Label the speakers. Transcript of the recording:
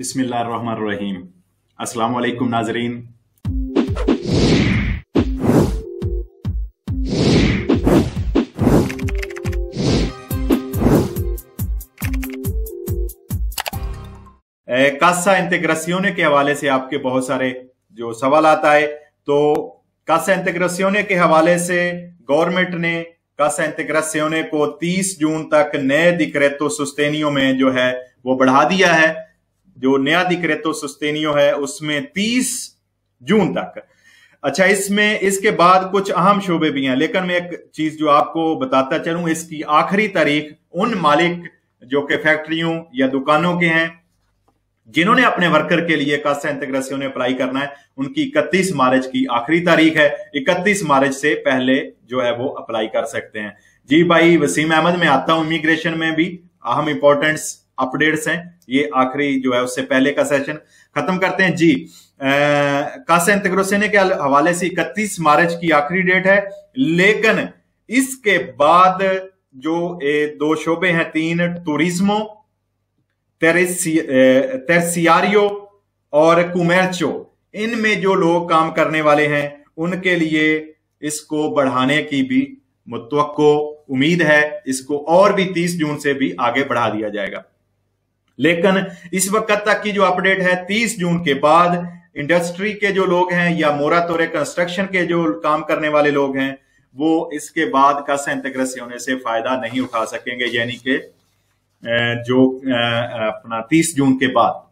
Speaker 1: बिस्मिल्लाहिर्रहमानिर्रहीम। अस्सलाम वालेकुम नाजरीन। कासा इंटेग्रासियोने के हवाले से आपके बहुत सारे जो सवाल आता है, तो कासा इंटेग्रासियोने के हवाले से गवर्नमेंट ने कासा इंटेग्रासियोने को 30 जून तक नए डिक्रेटो सोस्टेनियो में जो है वो बढ़ा दिया है। जो नया डिक्रेटो सोस्टेनियो है उसमें 30 जून तक। अच्छा, इसमें इसके बाद कुछ अहम शोबे भी हैं, लेकिन मैं एक चीज जो आपको बताता चलूं, इसकी आखिरी तारीख उन मालिक जो कि फैक्ट्रियों या दुकानों के हैं जिन्होंने अपने वर्कर के लिए कासा इंटेग्रासियोने अप्लाई करना है, उनकी 31 मार्च की आखिरी तारीख है। 31 मार्च से पहले जो है वो अप्लाई कर सकते हैं। जी भाई वसीम अहमद, मैं आता हूं। इमिग्रेशन में भी अहम इंपॉर्टेंट्स अपडेट्स हैं, ये आखिरी जो है उससे पहले का सेशन खत्म करते हैं। जी, कासा इंटेग्रासियोने के हवाले से 31 मार्च की आखिरी डेट है, लेकिन इसके बाद जो दो शोबे हैं, 3 टूरिज्मो, तेरसियारियो और कुमेर्चो, इनमें जो लोग काम करने वाले हैं उनके लिए इसको बढ़ाने की भी मुतवक्को उम्मीद है। इसको और भी 30 जून से भी आगे बढ़ा दिया जाएगा। लेकिन इस वक्त तक की जो अपडेट है, 30 जून के बाद इंडस्ट्री के जो लोग हैं या मोरा तोरे कंस्ट्रक्शन के जो काम करने वाले लोग हैं, वो इसके बाद कासा इंटेग्रासियोने से फायदा नहीं उठा सकेंगे, यानी कि जो अपना 30 जून के बाद।